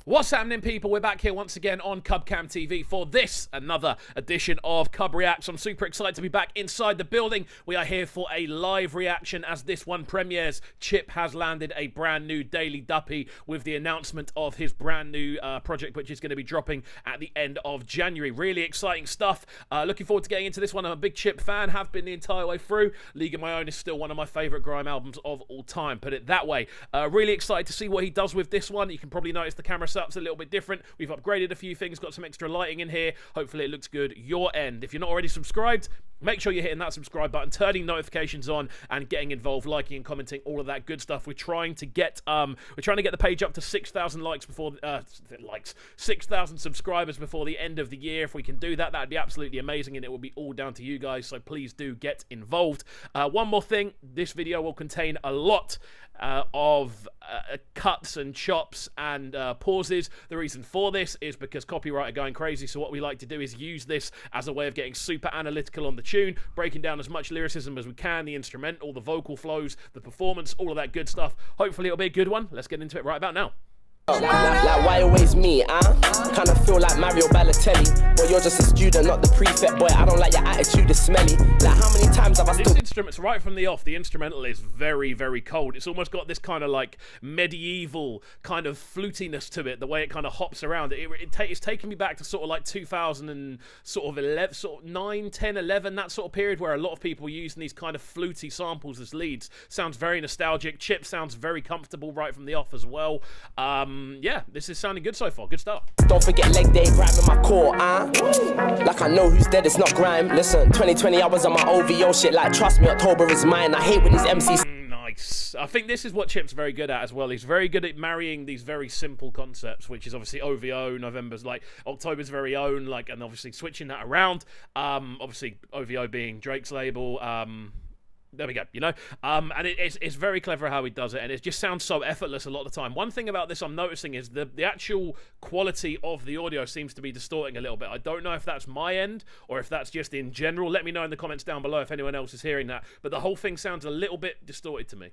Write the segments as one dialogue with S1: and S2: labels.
S1: What's happening, people? We're back here once again on CubCamTV for this, another edition of CubReacts. I'm super excited to be back inside the building. We are here for a live reaction as this one premieres. Chip has landed a brand new Daily Duppy with the announcement of his brand new project, which is going to be dropping at the end of January. Really exciting stuff. Looking forward to getting into this one. I'm a big Chip fan, have been the entire way through. League of My Own is still one of my favourite grime albums of all time, put it that way. Really excited to see what he does with this one. You can probably notice the camera setup's a little bit different. We've upgraded a few things, got some extra lighting in here. Hopefully it looks good your end. If you're not already subscribed, make sure you're hitting that subscribe button, turning notifications on, and getting involved, liking and commenting, all of that good stuff. We're trying to get the page up to 6,000 likes before 6,000 subscribers before the end of the year. If we can do that, that'd be absolutely amazing, and it will be all down to you guys. So please do get involved. One more thing: this video will contain a lot of cuts and chops and pauses. The reason for this is because copyright are going crazy, so what we like to do is use this as a way of getting super analytical on the tune, breaking down as much lyricism as we can, the instrumental, the vocal flows, the performance, all of that good stuff. Hopefully it'll be a good one. Let's get into it right about now.
S2: Like why always me, Kinda feel like Mario Balotelli. Boy, you're just a student, not the prefect. Boy, I don't like your attitude, it's smelly. Like how many times have I
S1: This instrument's right from the off. The instrumental is very, very cold. It's almost got this kind of like medieval kind of flutiness to it, the way it kind of hops around. It's taking me back to sort of like 2000 and sort of 11, sort of 9, 10, 11, that sort of period where a lot of people using these kind of fluty samples as leads. Sounds very nostalgic. Chip sounds very comfortable right from the off as well. Yeah, this is sounding good so far. Good start.
S2: Don't forget leg day, grabbing my core, Like I know who's dead, it's not grime. Listen, 2020 I was on my OVO shit. Like trust me, October is mine. I hate when these MCs.
S1: Nice. I think this is what Chip's very good at as well. He's very good at marrying these very simple concepts, which is obviously OVO, November's like October's very own, like, and obviously switching that around. Obviously OVO being Drake's label. There we go, you know, and it's very clever how he does it, and it just sounds so effortless a lot of the time. One thing about this I'm noticing is the actual quality of the audio seems to be distorting a little bit. I don't know if that's my end or if that's just in general. Let me know in the comments down below if anyone else is hearing that, but the whole thing sounds a little bit distorted to me.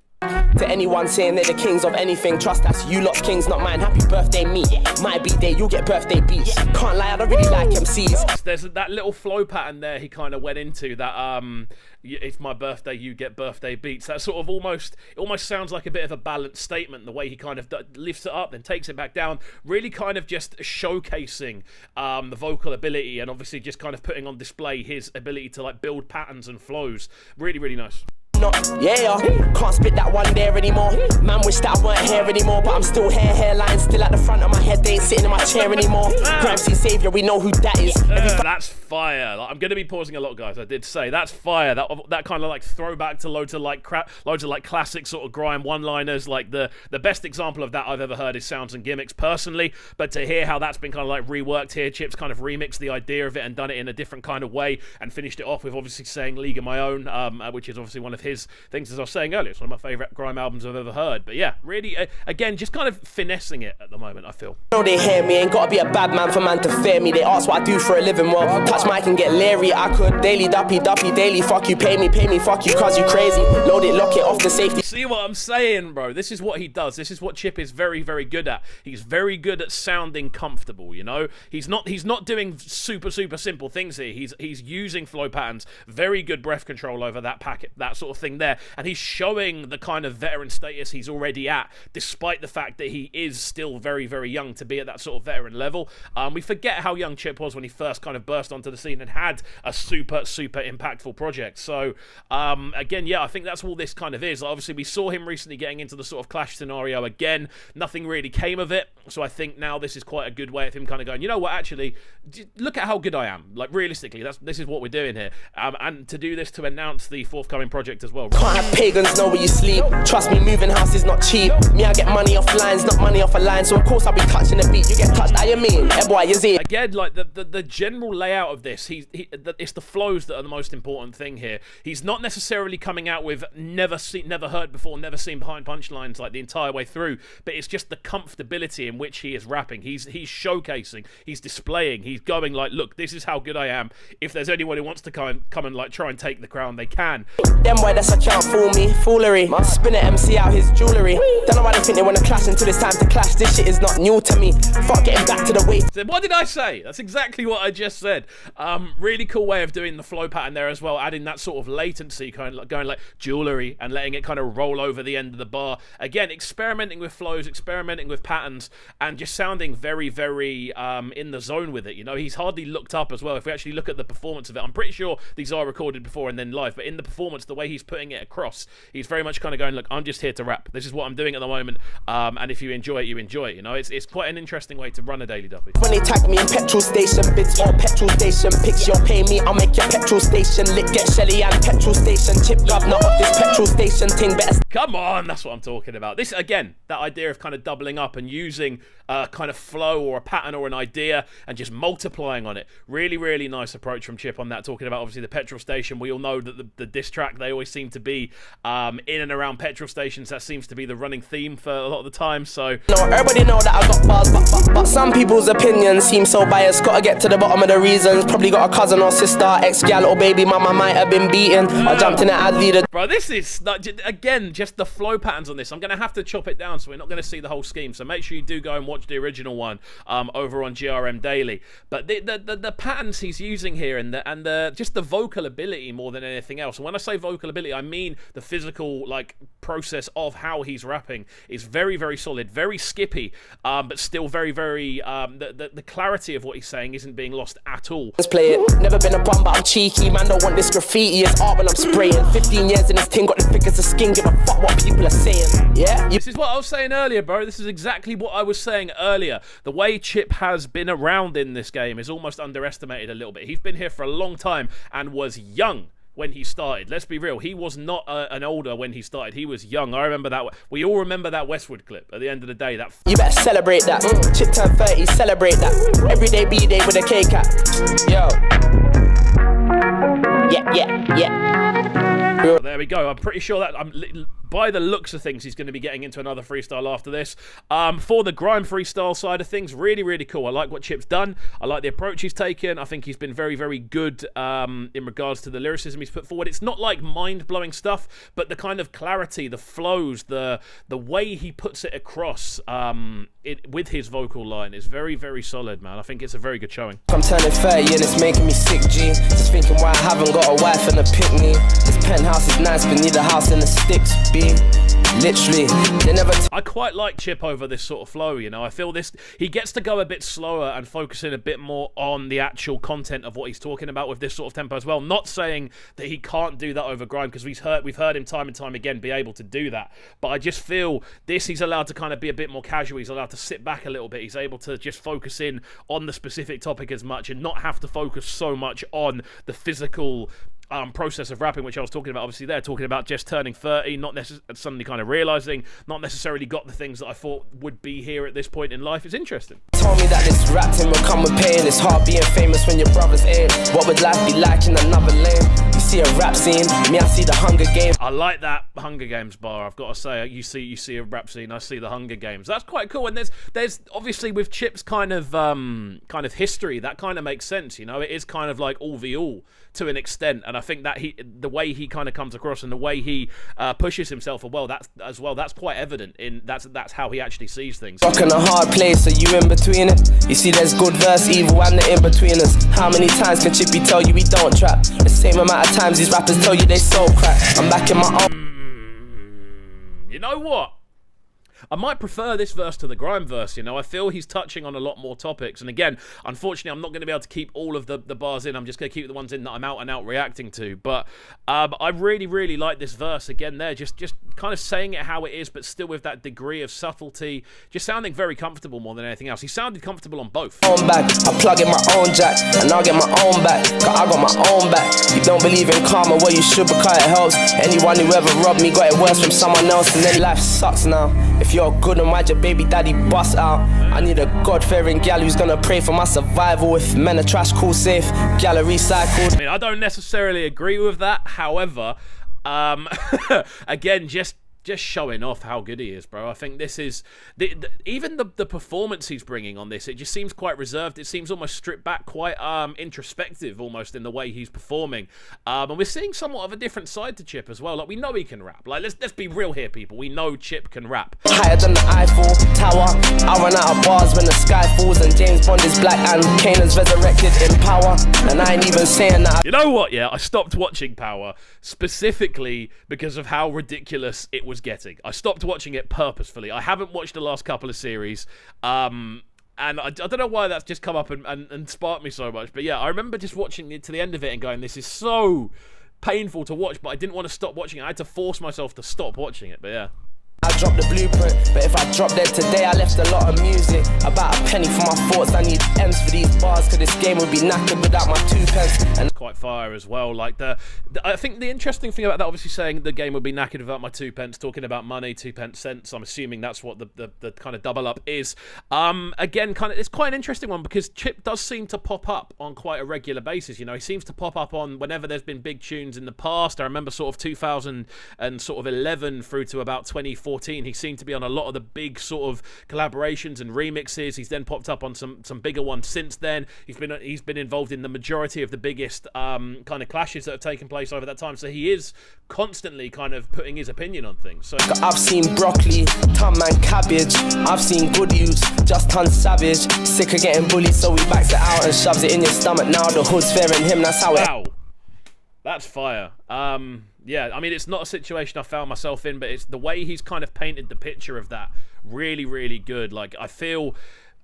S2: To anyone saying they're the kings of anything, trust that's you lot's kings, not mine. Happy birthday me, my B-day, you'll get birthday beats. Can't lie, I don't really like MCs.
S1: There's that little flow pattern there he kind of went into, that it's my birthday, you get birthday beats. That sort of almost sounds like a bit of a balanced statement, the way he kind of lifts it up, then takes it back down, really kind of just showcasing the vocal ability, and obviously just kind of putting on display his ability to like build patterns and flows. Really, really nice.
S2: Yeah, can't spit that one there anymore. Man, wish that I weren't here anymore, but I'm still here, hairline still at the front of my head. They ain't sitting in my chair anymore. Grime scene savior, we know who that is.
S1: That's fire. Like, I'm gonna be pausing a lot, guys. I did say that's fire. That kind of like throwback to loads of like classic sort of grime one-liners. Like the best example of that I've ever heard is Sounds and Gimmicks, personally. But to hear how that's been kind of like reworked here, Chip's kind of remixed the idea of it and done it in a different kind of way, and finished it off with obviously saying League of My Own, which is obviously one of his things, as I was saying earlier. It's one of my favourite grime albums I've ever heard. But yeah, really, again, just kind of finessing it at the moment, I feel.
S2: No, they hear me, ain't gotta be a bad man for man to fear me. They ask what I do for a living, well, touch mic and get leery. I could daily duppy daily, fuck you, pay me, fuck you, cause you crazy. Load it, lock it off the safety.
S1: See what I'm saying, bro? This is what he does. This is what Chip is very, very good at. He's very good at sounding comfortable, you know? He's not doing super simple things here. He's using flow patterns, very good breath control over that packet, that sort of thing there. And he's showing the kind of veteran status he's already at, despite the fact that he is still very, very young to be at that sort of veteran level. We forget how young Chip was when he first kind of burst onto the scene and had a super impactful project. So, again, yeah, I think that's all this kind of is. Obviously, we saw him recently getting into the sort of clash scenario again. Nothing really came of it. So I think now this is quite a good way of him kind of going, you know what, actually, look at how good I am. Like, realistically, this is what we're doing here. And to do this, to announce the forthcoming project as well.
S2: Can't have pagans know where you sleep. Trust me, moving house is not cheap. Me, I get money off lines, not money off a line. So of course I'll be touching the beat. You get touched, I mean, boy, you see.
S1: Again, like the general layout of this, it's the flows that are the most important thing here. He's not necessarily coming out with never heard before, never seen behind punchlines like the entire way through, but it's just the comfortability in which he is rapping. He's showcasing, he's displaying, he's going like, look, this is how good I am. If there's anyone who wants to come and like try and take the crown, they can.
S2: Them boy, that's a can't fool me, foolery. Spin an MC out his jaw. jewellery. Don't know why they think they wanna clash until it's time to clash. This shit is not new to me. Fuck getting back to the way.
S1: So what did I say? That's exactly what I just said. Really cool way of doing the flow pattern there as well, adding that sort of latency, kind of going like jewellery and letting it kind of roll over the end of the bar. Again, experimenting with flows, experimenting with patterns, and just sounding very, very in the zone with it. You know, he's hardly looked up as well. If we actually look at the performance of it, I'm pretty sure these are recorded before and then live, but in the performance, the way he's putting it across, he's very much kind of going, look, I'm just here to rap. This is what I'm doing at the moment, and if you enjoy it, you enjoy it. You know, it's quite an interesting way to run a Daily Duppy.
S2: When they tag me in petrol station bits or petrol station pics, you'll pay me, I'll make your petrol station lit. Get Shelly and petrol station chip governor of this petrol station thing. Better.
S1: Come on, that's what I'm talking about. This, again, that idea of kind of doubling up and using kind of flow or a pattern or an idea and just multiplying on it. Really, really nice approach from Chip on that, talking about obviously the petrol station. We all know that the diss track, they always seem to be in and around petrol stations. That seems to be the running theme for a lot of the time, so...
S2: No, everybody know that I got bars, but some people's opinions seem so biased. Gotta get to the bottom of the reasons. Probably got a cousin or sister, ex-gal or baby mama might have been beaten. I jumped in it as leader.
S1: Bro, this is, again, just the flow patterns on this. I'm going to have to chop it down, so we're not going to see the whole scheme. So make sure you do go and watch the original one over on GRM Daily. But the patterns he's using here and just the vocal ability more than anything else. And when I say vocal ability, I mean the physical like process of how he's rapping is very, very solid, very skippy, but still very, very the clarity of what he's saying isn't being lost at all.
S2: Let's play it. Never been a bum, but I'm cheeky. Man, don't want this graffiti. It's art when I'm spraying. 15 years in this thing, got the thick as a skin. Give a fuck what people are saying. Yeah.
S1: This is what I was saying earlier, bro. This is exactly what I was saying earlier. The way Chip has been around in this game is almost underestimated a little bit. He's been here for a long time and was young when he started. Let's be real. He was not an older when he started. He was young. I remember that. We all remember that Westwood clip at the end of the day. That
S2: you better celebrate that. Chip turned 30, celebrate that. Every day be day with a K cap. Yo. Yeah.
S1: There we go. I'm pretty sure that by the looks of things, he's going to be getting into another freestyle after this. For the grime freestyle side of things, really, really cool. I like what Chip's done. I like the approach he's taken. I think he's been very, very good in regards to the lyricism he's put forward. It's not like mind-blowing stuff, but the kind of clarity, the flows, the way he puts it across with his vocal line is very, very solid, man. I think it's a very good showing.
S2: I'm turning 30 and it's making me sick, G. Just thinking why I haven't got a wife and a picnic. This penthouse is nice, but need a house in the sticks, B. Literally, they never.
S1: I quite like Chip over this sort of flow, you know. I feel he gets to go a bit slower and focus in a bit more on the actual content of what he's talking about with this sort of tempo as well. Not saying that he can't do that over grime, because we've heard him time and time again be able to do that. But I just feel he's allowed to kind of be a bit more casual. He's allowed to sit back a little bit. He's able to just focus in on the specific topic as much and not have to focus so much on the physical process of rapping, which I was talking about. Obviously they're talking about just turning 30, not suddenly kind of realizing, not necessarily got the things that I thought would be here at this point in life. It's interesting.
S2: Told me that this rap thing will come with pain. It's hard being famous when your brother's in. What would life be like in another lane? You see a rap scene, me I see the Hunger Games.
S1: I like that Hunger Games bar, I've got to say. You see a rap scene, I see the Hunger Games. That's quite cool. And there's obviously with Chip's kind of history, that kind of makes sense, you know. It is kind of like all the all to an extent, and I think that the way he kind of comes across and the way he pushes himself that's quite evident in that's how he actually sees things.
S2: Rocking a hard place, are you in between it? You see there's good verse, evil and the in-betweeners. How many times can Chippy tell you we don't trap? The same amount of times these rappers tell you they so crack. I'm back in my own.
S1: You know what? I might prefer this verse to the grime verse, you know. I feel he's touching on a lot more topics. And again, unfortunately, I'm not going to be able to keep all of the bars in. I'm just going to keep the ones in that I'm out and out reacting to. But I really, really like this verse again there. Just kind of saying it how it is, but still with that degree of subtlety. Just sounding very comfortable more than anything else. He sounded comfortable on both.
S2: Back. I plug in my own jack, and I'll get my own back. Cause I got my own back. You don't believe in karma, well you should, because it helps. Anyone who ever robbed me got it worse from someone else, and then life sucks now. If you're good and why'd your baby daddy bust out? I need a God-fearing gal who's gonna pray for my survival. If men are trash, cool, safe, gal are recycled.
S1: I mean, I don't necessarily agree with that. However, again, just just showing off how good he is, bro. I think this is even the performance he's bringing on this. It just seems quite reserved. It seems almost stripped back, quite introspective, almost in the way he's performing. And we're seeing somewhat of a different side to Chip as well. Like, we know he can rap. Like, let's be real here, people. We know Chip can rap.
S2: Higher than the Eiffel Tower. I run out of bars when the sky falls and James Bond is black and Kanan's resurrected in power. And I ain't even saying that.
S1: You know what? Yeah, I stopped watching Power specifically because of how ridiculous it was getting. I stopped watching it purposefully. I haven't watched the last couple of series, and I don't know why that's just come up and sparked me so much. But yeah, I remember just watching it to the end of it and going, this is so painful to watch, but I didn't want to stop watching it. I had to force myself to stop watching it, but yeah.
S2: I dropped the blueprint, but if I drop dead today, I left a lot of music. About a penny for my thoughts, I need M's for these bars, cause this game would be knackered without my 2 pence. And
S1: it's quite fire as well. Like I think the interesting thing about that, obviously saying the game would be knackered without my 2 pence, talking about money, 2 pence cents. I'm assuming that's what the kind of double up is. Again, it's quite an interesting one because Chip does seem to pop up on quite a regular basis. You know, he seems to pop up on whenever there's been big tunes in the past. I remember sort of 2011 through to about 2014. He seemed to be on a lot of the big sort of collaborations and remixes. He's then popped up on some bigger ones since then. He's been involved in the majority of the biggest kind of clashes that have taken place over that time. So he is constantly kind of putting his opinion on things. So
S2: I've seen broccoli, tom and cabbage. I've seen good youths just turn savage. Sick of getting bullied, so he backs it out and shoves it in your stomach. Now the hood's fearing him. That's how it.
S1: Wow, that's fire. Yeah, I mean, it's not a situation I found myself in, but it's the way he's kind of painted the picture of that really, really good. Like, I feel,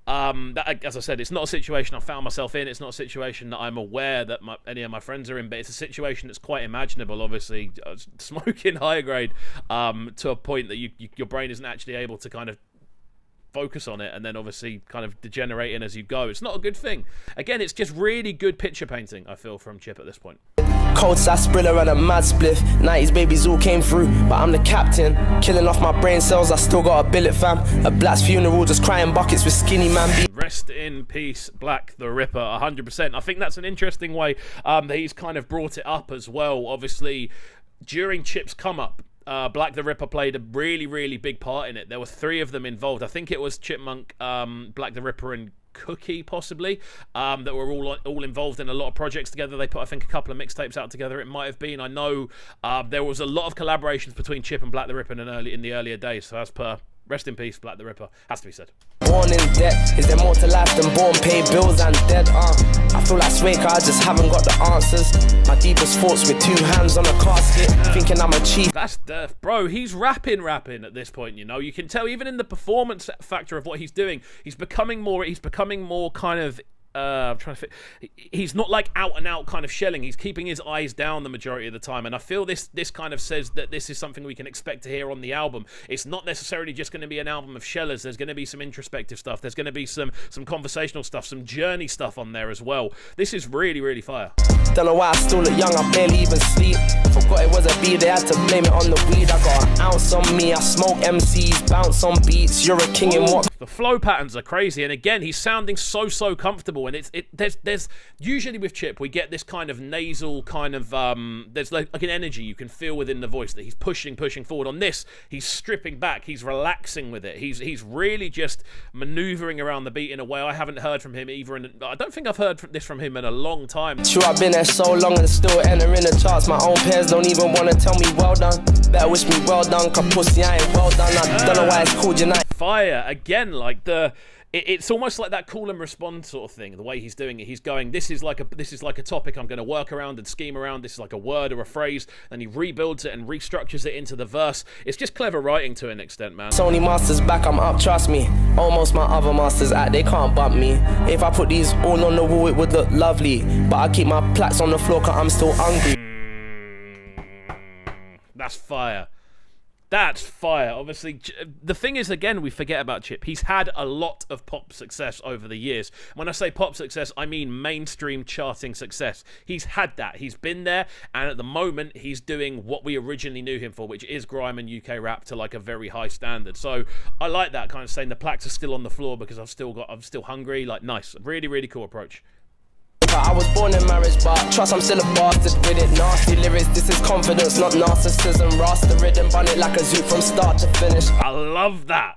S1: that, as I said, it's not a situation I found myself in. It's not a situation that I'm aware that any of my friends are in, but it's a situation that's quite imaginable, obviously, smoking higher grade to a point that your brain isn't actually able to kind of focus on it, and then obviously kind of degenerating as you go. It's not a good thing. Again, it's just really good picture painting, I feel, from Chip at this point.
S2: Cold sarsaparilla and a mad spliff. 90s babies all came through, but I'm the captain. Killing off my brain cells, I still got a billet, fam. A Black's funeral, just crying buckets with skinny man.
S1: Rest in peace, Black the Ripper, 100%. I think that's an interesting way that he's kind of brought it up as well. Obviously, during Chip's come up, Black the Ripper played a really, really big part in it. There were 3 of them involved. I think it was Chipmunk, Black the Ripper, and Cookie, possibly, that were all involved in a lot of projects together. They put, I think, a couple of mixtapes out together. It might have been. I know there was a lot of collaborations between Chip and Black the Ripper in the earlier days. So as per, rest in peace, Black the Ripper, has to be said.
S2: Born in debt, is there more to life than born, pay bills and dead? I feel like Swake, I just haven't got the answers. My deepest thoughts with 2 hands on a casket, thinking I'm a cheat.
S1: That's death, bro. He's rapping at this point, you know. You can tell even in the performance factor of what he's doing, he's becoming more kind of I'm trying to he's not like out and out kind of shelling. He's keeping his eyes down the majority of the time, and I feel this kind of says that this is something we can expect to hear on the album. It's not necessarily just going to be an album of shellers. There's going to be some introspective stuff. There's going to be some conversational stuff, some journey stuff on there as well. This is really, really fire.
S2: Don't know why I still look young, I barely even sleep. Forgot it was a B, they had to blame it on the weed. I got an ounce on me, I smoke MCs, bounce on beats. You're a king in what?
S1: The flow patterns are crazy, and again, he's sounding so comfortable. And there's usually with Chip, we get this kind of nasal kind of there's like an energy you can feel within the voice that he's pushing forward. On this, he's stripping back, he's relaxing with it. He's really just maneuvering around the beat in a way I haven't heard from him either. I don't think I've heard this from him in a long time.
S2: Sure, I've been there so long and still entering the charts. My own peers don't even want to tell me well done. Better wish me well done, cause pussy I ain't well done. I don't know why it's called Unite.
S1: Fire again, like it's almost like that call and respond sort of thing. The way he's doing it, he's going, this is like a topic I'm going to work around and scheme around. This is like a word or a phrase, and he rebuilds it and restructures it into the verse. It's just clever writing to an extent, man.
S2: Sony Masters back, I'm up, trust me. Almost my other masters at, they can't bump me. If I put these all on the wall, it would look lovely, but I keep my plaques on the floor cause I'm still hungry.
S1: That's fire. That's fire. Obviously, the thing is, again, we forget about Chip. He's had a lot of pop success over the years. When I say pop success, I mean mainstream charting success. He's had that. He's been there, and at the moment, he's doing what we originally knew him for, which is grime and UK rap to like a very high standard. So I like that kind of saying the plaques are still on the floor because I'm still hungry. Like, nice. Really, really cool approach.
S2: keeper. I was born in marriage, but trust I'm still a bastard with it. Nasty lyrics, this is confidence, not narcissism. Rasta ridden, bun it like a zoo from start to finish.
S1: I love that.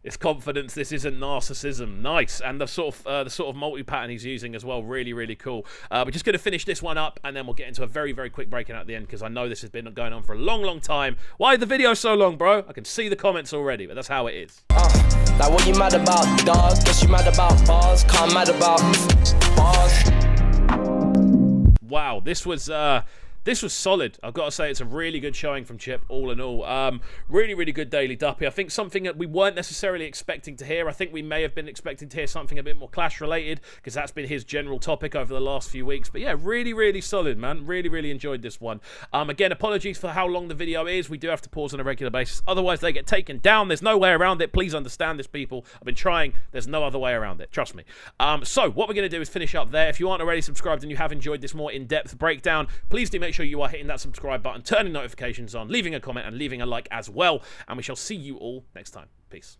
S1: It's confidence. This isn't narcissism. Nice. And the sort of multi-pattern he's using as well. Really, really cool. We're just going to finish this one up, and then we'll get into a very, very quick break-in at the end, because I know this has been going on for a long, long time. Why the video so long, bro? I can see the comments already, but that's how it is.
S2: Like what you mad about, dog? Guess you mad about bars. Can't mad about bars.
S1: Wow, this was solid. I've got to say, it's a really good showing from Chip, all in all. Really, really good Daily Duppy. I think something that we weren't necessarily expecting to hear. I think we may have been expecting to hear something a bit more Clash-related, because that's been his general topic over the last few weeks. But yeah, really, really solid, man. Really, really enjoyed this one. Again, apologies for how long the video is. We do have to pause on a regular basis. Otherwise, they get taken down. There's no way around it. Please understand this, people. I've been trying. There's no other way around it. Trust me. So what we're going to do is finish up there. If you aren't already subscribed and you have enjoyed this more in-depth breakdown, please do make sure you are hitting that subscribe button, turning notifications on, leaving a comment and leaving a like as well, and we shall see you all next time. Peace.